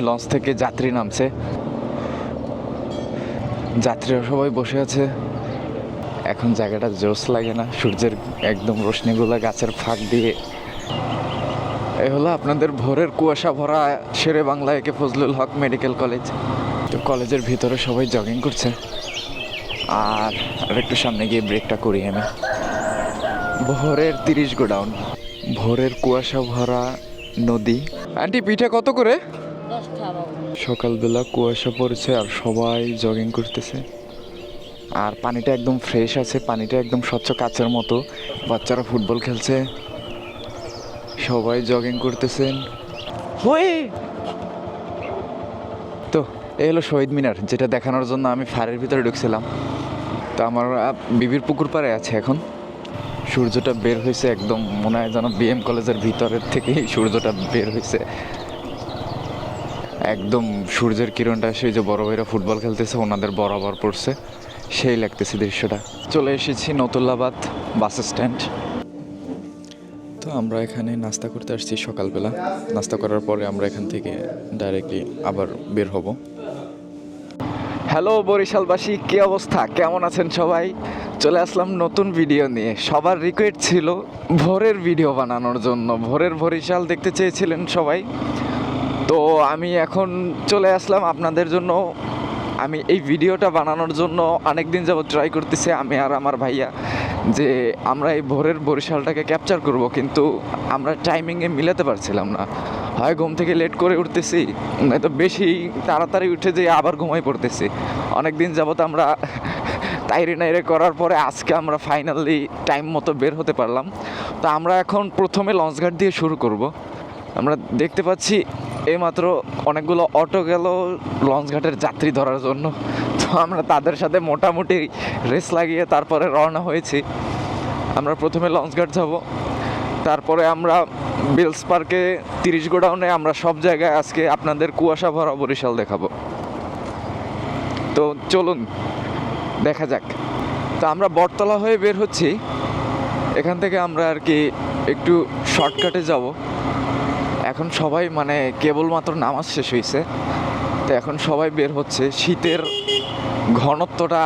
Launch থেকে যাত্রী নামছে, যাত্রীরা সবাই বসে আছে। এখন জায়গাটা জোশ লাগে না? সূর্যের একদম রোশনিগুলো গাছের ফাঁক দিয়ে। এই হলো আপনাদের ভোরের কুয়াশা ভরা শেরে বাংলা একে ফজলুল হক মেডিকেল কলেজ। তো কলেজের ভিতরে সবাই জগিং করছে, আর একটু সামনে গিয়ে ব্রেকটা করি আমি। ভোরের 30 গোডাউন, ভোরের কুয়াশা ভরা নদী। আন্টি পিঠা কত করে? সকালবেলা কুয়াশা পড়েছে আর সবাই জগিং করতেছে, আর পানিটা একদম ফ্রেশ আছে, পানিটা একদম স্বচ্ছ কাচের মতো। বাচ্চারা ফুটবল খেলছে, সবাই জগিং করতেছেন। তো এই হলো শহীদ মিনার, যেটা দেখানোর জন্য আমি ফাঁড়ের ভিতরে ঢুকছিলাম। তো আমার বিবির পুকুর পাড়ে আছে এখন। সূর্যটা বের হয়েছে একদম, মনে হয় যেন বিএম কলেজের ভিতরের থেকেই সূর্যটা বের হয়েছে। একদম সূর্যের কিরণটা সেই যে বড় ভাইরা ফুটবল খেলতেছে ওনাদের বরাবর পড়ছে, সেই লাগতেছে দৃশ্যটা। চলে এসেছি নতুল্লাবাদ বাস স্ট্যান্ড। তো আমরা এখানে নাস্তা করতে আসছি সকালবেলা। নাস্তা করার পরে আমরা এখান থেকে ডাইরেক্টলি আবার বের হব। হ্যালো বরিশালবাসী, কী অবস্থা, কেমন আছেন সবাই? চলে আসলাম নতুন ভিডিও নিয়ে। সবার রিকোয়েস্ট ছিল ভোরের ভিডিও বানানোর জন্য, ভোরের বরিশাল দেখতে চেয়েছিলেন সবাই। তো আমি এখন চলে আসলাম আপনাদের জন্য। আমি এই ভিডিওটা বানানোর জন্য অনেক দিন যাবত ট্রাই করতেছি, আমি আর আমার ভাইয়া, যে আমরা এই ভোরের বরিশালটাকে ক্যাপচার করব, কিন্তু আমরা টাইমিংয়ে মিলাতে পারছিলাম না। হয় ঘুম থেকে লেট করে উঠতেছি, নয়তো বেশি তাড়াতাড়ি উঠে যেয়ে আবার ঘুমাই পড়তেছি। অনেক দিন যাবত আমরা তাইরে নাইরে করার পরে আজকে আমরা ফাইনালি টাইম মতো বের হতে পারলাম। তো আমরা এখন প্রথমে লঞ্চঘাট দিয়ে শুরু করব। আমরা দেখতে পাচ্ছি এইমাত্র অনেকগুলো অটো গেল লঞ্চঘাটের যাত্রী ধরার জন্য। তো আমরা তাদের সাথে মোটামুটি রেস লাগিয়ে তারপরে রওনা হয়েছি। আমরা প্রথমে লঞ্চঘাট যাব, তারপরে আমরা বেলস পার্কে 30 গোডাউনে, আমরা সব জায়গায় আজকে আপনাদের কুয়াশা ভরা বরিশাল দেখাবো। তো চলুন দেখা যাক। তো আমরা বটতলা হয়ে বের হচ্ছি, এখান থেকে আমরা আর কি একটু শর্টকাটে যাব। এখন সবাই মানে কেবলমাত্র নামাজ শেষ হয়েছে, তো এখন সবাই বের হচ্ছে। শীতের ঘনত্বটা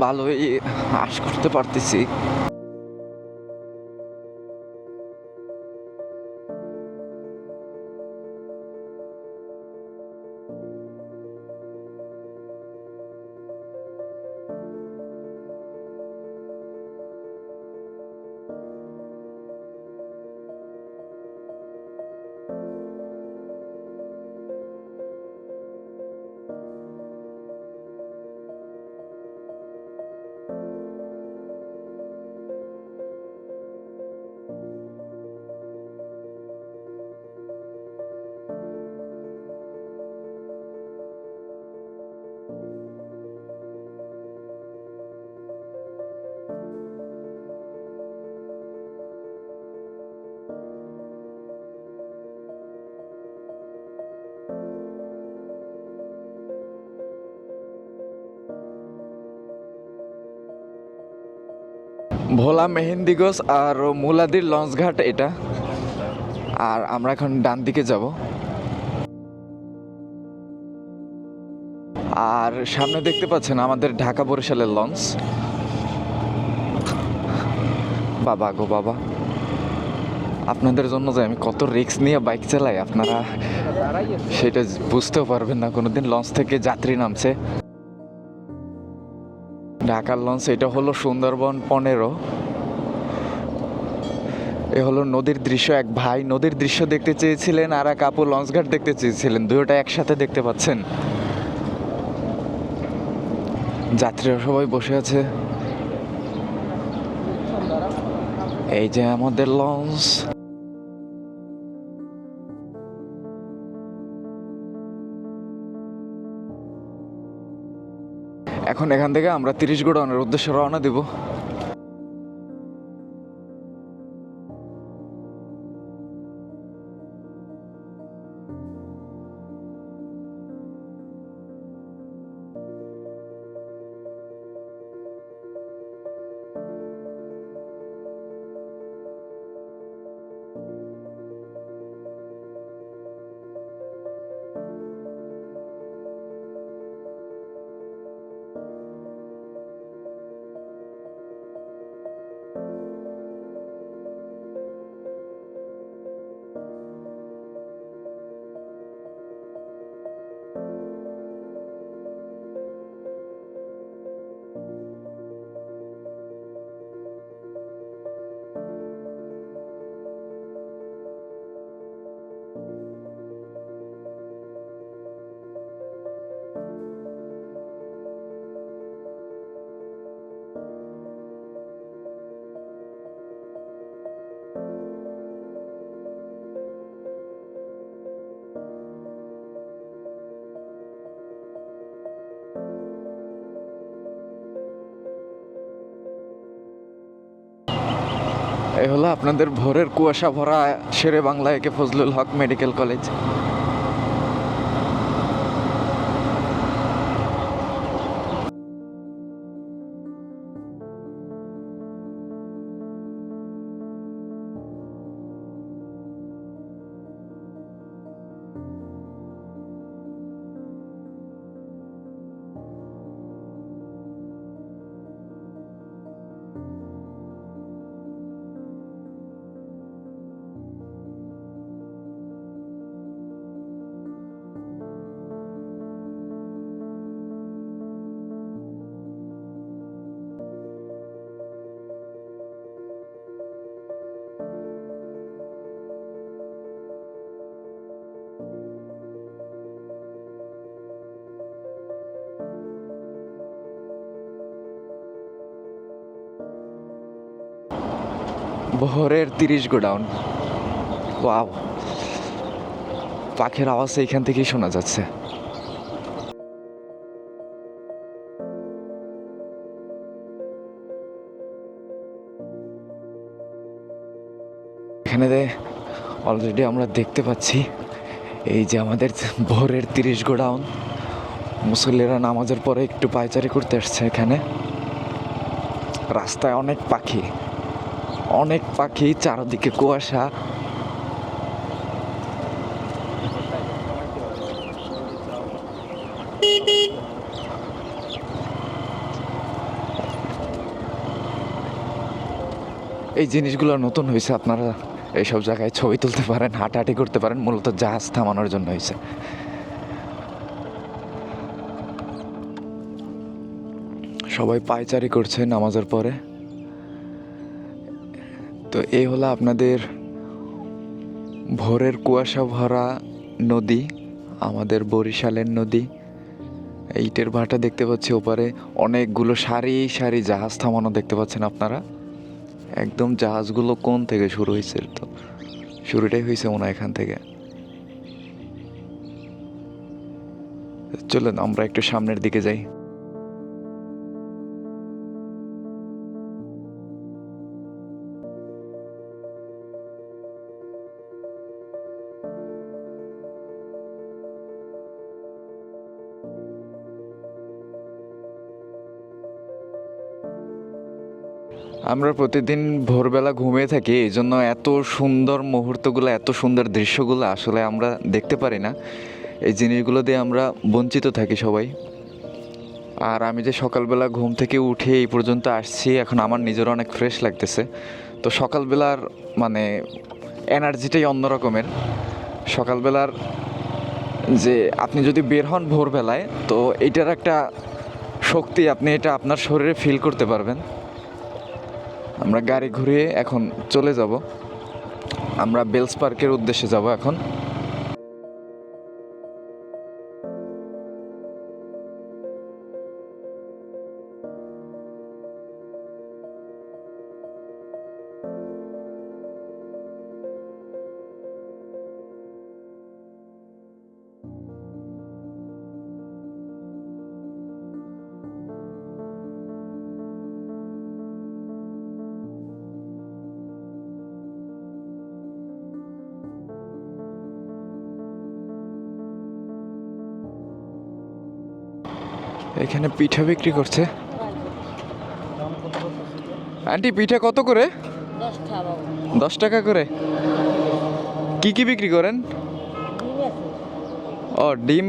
ভালোই আশ করতে পারতেছি। ভোলা মেহেন্দিগঞ্জ আর মুলাদির লঞ্চঘাট এটা। আর আমরা এখন ডান দিকে যাব, আর সামনে দেখতে পাচ্ছেন আমাদের ঢাকা বরিশালের লঞ্চ। বাবা গো বাবা, আপনাদের জন্য যে আমি কত রিস্ক নিয়ে বাইক চালাই আপনারা সেটা বুঝতেও পারবেন না কোনোদিন। লঞ্চ থেকে যাত্রী নামছে, ঢাকার লঞ্চ। এটা হলো সুন্দরবন 15। এ হলো নদীর দৃশ্য। এক ভাই নদীর দৃশ্য দেখতে চেয়েছিলেন, আর এক আপু লঞ্চঘাট দেখতে চেয়েছিলেন, দুটোটা একসাথে দেখতে পাচ্ছেন। যাত্রীরা সবাই বসে আছে। এই যে আমাদের লঞ্চ। এখন এখান থেকে আমরা 30 গোডাউনের উদ্দেশ্যে রওনা দিব। এই হলো আপনাদের ভোরের কুয়াশা ভরা শেরে বাংলা একে ফজলুল হক মেডিকেল কলেজ। ভোরের 30 গোডাউন। ওয়াও, পাখির আওয়াজ এইখান থেকেই শোনা যাচ্ছে। এখানে অলরেডি আমরা দেখতে পাচ্ছি এই যে আমাদের ভোরের 30 গোডাউন। মুসল্লিরা নামাজের পরে একটু পায়চারি করতে আসছে এখানে। রাস্তায় অনেক পাখি, অনেক পাখি, চারদিকে কুয়াশা। এই জিনিসগুলো নতুন হয়েছে, আপনারা এইসব জায়গায় ছবি তুলতে পারেন, হাঁটাহাঁটি করতে পারেন। মূলত জাহাজ থামানোর জন্য হয়েছে। সবাই পায়চারি করছে নামাজের পরে। তো এই হলো আপনাদের ভোরের কুয়াশা ভরা নদী, আমাদের বরিশালের নদী। ইটের ভাটা দেখতে পাচ্ছি ওপারে, অনেকগুলো সারি সারি জাহাজ থামানো দেখতে পাচ্ছেন আপনারা। একদম জাহাজগুলো কোন থেকে শুরু হয়েছে, তো শুরুটাই হয়েছে মনে হয় এখান থেকে। চলুন আমরা একটু সামনের দিকে যাই। আমরা প্রতিদিন ভোরবেলা ঘুমিয়ে থাকি, এই জন্য এত সুন্দর মুহূর্তগুলো, এত সুন্দর দৃশ্যগুলো আসলে আমরা দেখতে পারি না। এই জিনিসগুলো দিয়ে আমরা বঞ্চিত থাকি সবাই। আর আমি যে সকালবেলা ঘুম থেকে উঠে এই পর্যন্ত আসছি, এখন আমার নিজের অনেক ফ্রেশ লাগতেছে। তো সকালবেলার মানে এনার্জিটাই অন্য রকমের। সকালবেলার যে আপনি যদি বের হন ভোরবেলায়, তো এইটার একটা শক্তি আপনি এটা আপনার শরীরে ফিল করতে পারবেন। আমরা গাড়ি ঘুরিয়ে এখন চলে যাব, আমরা বেলস পার্কের উদ্দেশ্যে যাব এখন। এখানে পিঠা বিক্রি করছে। আন্টি, পিঠা কত করে? 10 টাকা করে। কি কি বিক্রি করেন? ও, ডিম।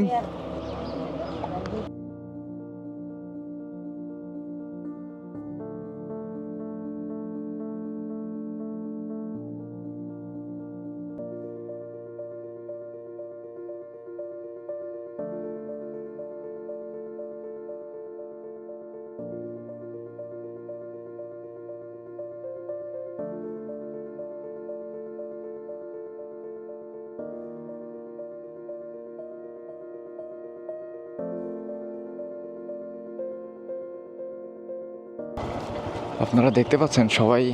আপনারা দেখতে পাচ্ছেন সবাই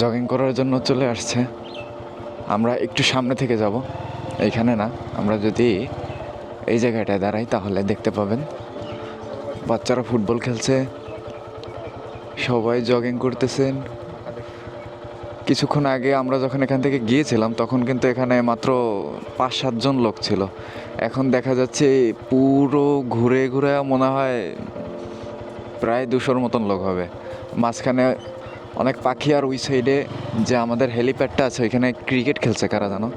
জগিং করার জন্য চলে আসছে। আমরা একটু সামনে থেকে যাব, এইখানে না, আমরা যদি এই জায়গাটায় দাঁড়াই তাহলে দেখতে পাবেন বাচ্চারা ফুটবল খেলছে, সবাই জগিং করতেছেন। কিছুক্ষণ আগে আমরা যখন এখান থেকে গিয়েছিলাম তখন কিন্তু এখানে মাত্র 5-7 জন লোক ছিল। এখন দেখা যাচ্ছে পুরো ঘুরে ঘুরে মনে হয় প্রায় 200-র মতন লোক হবে। মাঝখানে অনেক পাখি, আর ওই সাইডে যে আমাদের হেলিপ্যাডটা আছে ওইখানে ক্রিকেট খেলছে কারা জানো।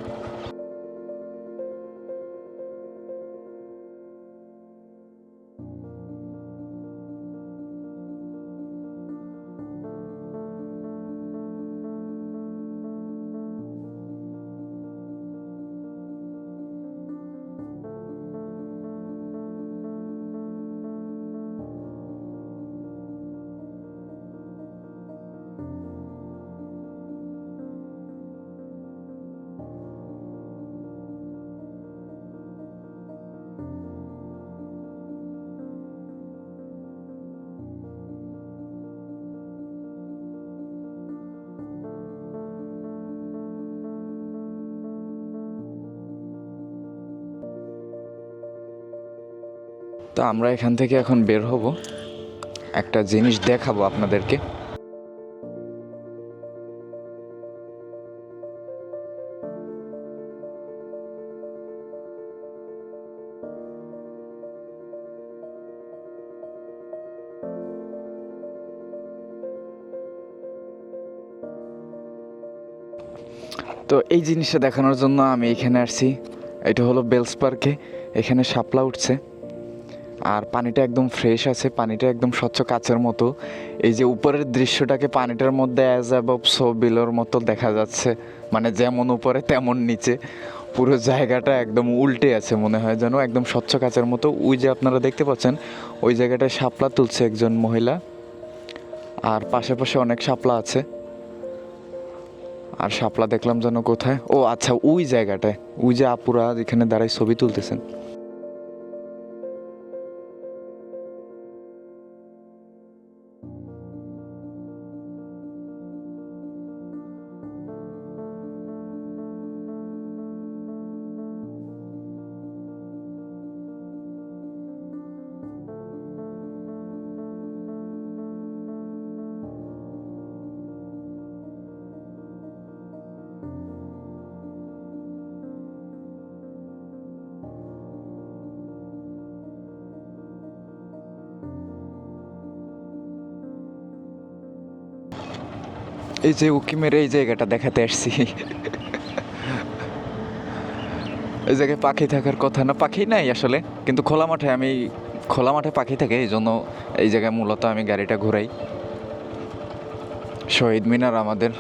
তো আমরা এখান থেকে এখন বের হব, একটা জিনিস দেখাবো আপনাদেরকে। তো এই জিনিসটা দেখানোর জন্য আমি এখানে আসছি। এটা হলো বেলস পার্কে। এখানে শাপলা উঠছে আর পানিটা একদম ফ্রেশ আছে, পানিটা একদম স্বচ্ছ কাচের মতো। এই যে উপরের দৃশ্যটাকে পানিটার মধ্যে অ্যাজ অ্যাবভ সো বিলোর মতো দেখা যাচ্ছে, মানে যেমন উপরে তেমন নিচে। পুরো জায়গাটা একদম উল্টে আছে, মনে হয় যেন একদম স্বচ্ছ কাচের মতো। ওই যে আপনারা দেখতে পাচ্ছেন ওই জায়গাটায় শাপলা তুলছে একজন মহিলা, আর পাশে অনেক শাপলা আছে। আর শাপলা দেখলাম যেন কোথায়, ও আচ্ছা ওই জায়গাটায়, ওই যে আপুরা যেখানে দাঁড়ায় ছবি তুলতেছেন। এই যে উকিমের এই জায়গাটা দেখাতে আসছি। এই জায়গায় পাখি থাকার কথা না, পাখি নাই আসলে, কিন্তু খোলা মাঠে পাখি থাকে, এই জন্য এই জায়গায় মূলত আমি গাড়িটা ঘুরাই। শহীদ মিনার আমাদের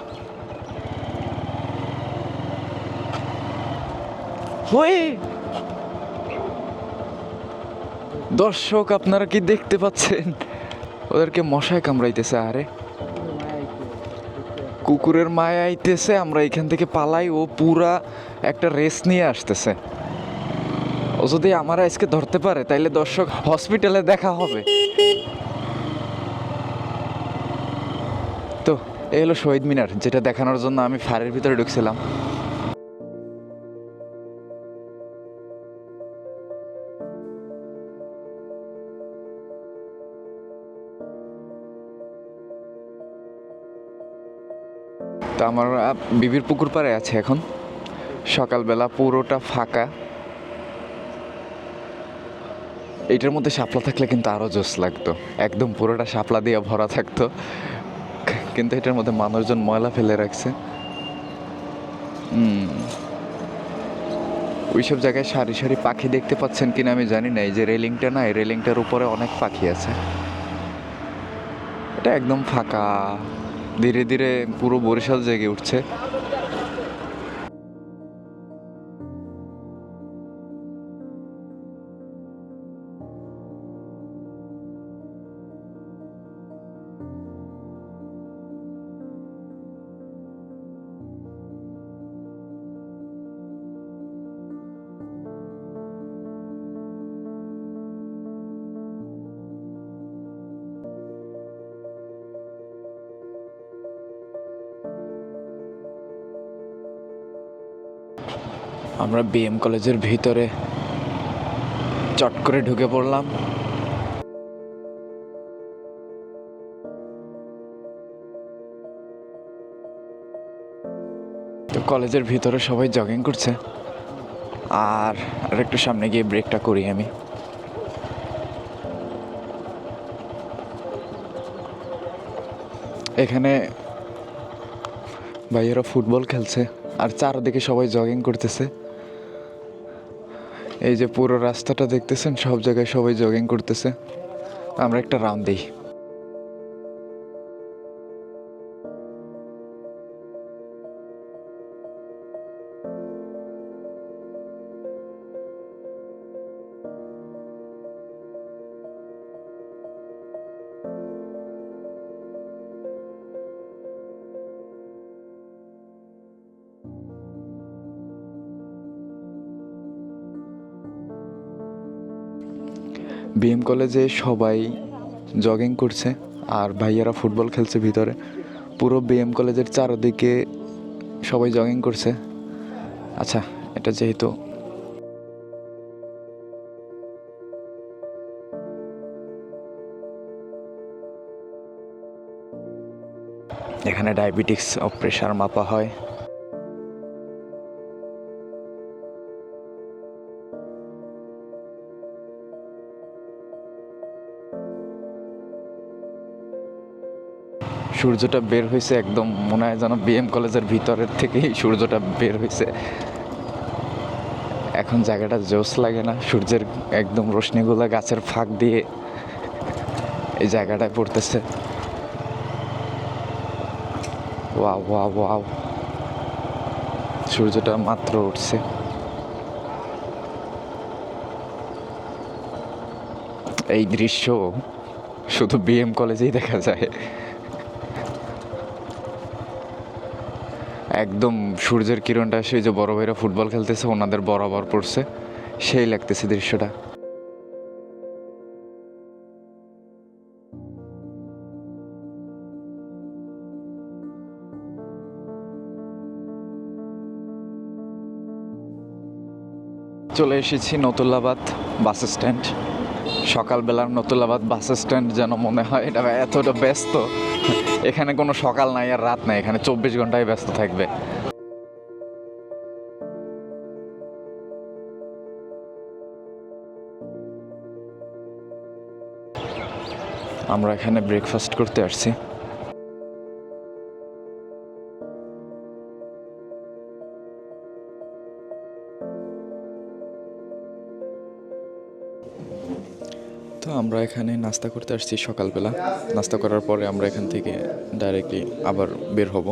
হয়ে। দর্শক আপনারা কি দেখতে পাচ্ছেন, ওদেরকে মশায় কামড়াইতেছে। আরে কুকুরের মায়া আইতেছে, আমরা এখান থেকে পালাই, ও পুরা একটা রেস নিয়ে আসতেছে। ও যদি আমার আজকে ধরতে পারে তাইলে দর্শক হসপিটালে দেখা হবে। তো এই হলো শহীদ মিনার, যেটা দেখানোর জন্য আমি ফাঁড়ের ভিতরে ঢুকছিলাম। তো আমার বিবির পুকুর পাড়ে আছে এখন। সকালবেলা পুরোটা ফাঁকা। এইটার মধ্যে শাপলা থাকলে কিন্তু আরও জোস লাগতো, একদম পুরোটা শাপলা দিয়ে ভরা থাকতো। কিন্তু এটার মধ্যে মানুষজন ময়লা ফেলে রাখছে। ওইসব জায়গায় সারি সারি পাখি দেখতে পাচ্ছেন কিনা আমি জানি না। এই যে রেলিংটা না, এই রেলিংটার উপরে অনেক পাখি আছে। এটা একদম ফাঁকা, ধীরে ধীরে পুরো বরিশাল জেগে উঠছে। আমরা বিএম কলেজের ভিতরে চট করে ঢুকে পড়লাম। কলেজের ভিতরে সবাই জগিং করছে, আর একটু সামনে গিয়ে ব্রেকটা করি আমি। এখানে ভাইয়েরা ফুটবল খেলছে আর চারদিকে সবাই জগিং করতেছে। এই যে পুরো রাস্তাটা দেখতেছেন, সব জায়গায় সবাই জগিং করতেছে। আমরা একটা রাউন্ড দিই। বিএম কলেজে সবাই জগিং করছে আর ভাইয়ারা ফুটবল খেলছে ভিতরে। পুরো বিএম কলেজের চারদিকে সবাই জগিং করছে। আচ্ছা, এটা যেহেতু এখানে ডায়াবেটিক্স ও প্রেশার মাপা হয়। সূর্যটা বের হয়েছে একদম, মনে হয় যেন বিএম কলেজের ভিতরের থেকেই সূর্যটা বের হয়েছে। এখন জায়গাটা জোস লাগে না? সূর্যের একদম রশ্মিগুলো গাছের ফাঁক দিয়ে এই জায়গাটায় পড়তেছে। ওয়াও ওয়াও ওয়াও, সূর্যটা মাত্র উঠছে। এই দৃশ্য শুধু বিএম কলেজেই দেখা যায়। একদম সূর্যের কিরণটা সেই যে বড় ভাইরা ফুটবল খেলতেছে ওনাদের বরাবর পড়ছে, সেই লাগতেছে দৃশ্যটা। চলে এসেছি নতুল্লাবাদ বাস স্ট্যান্ড। সকালবেলার নতুল্লাবাদ বাস স্ট্যান্ড যেন মনে হয় এটা এতটা ব্যস্ত। এখানে কোনো সকাল নাই আর রাত নাই, এখানে 24 ঘন্টায় ব্যস্ত থাকবে। আমরা এখানে ব্রেকফাস্ট করতে আসছি। তো আমরা এখানে নাস্তা করতে আসছি সকালবেলা। নাস্তা করার পরে আমরা এখান থেকে ডাইরেক্টলি আবার বের হব।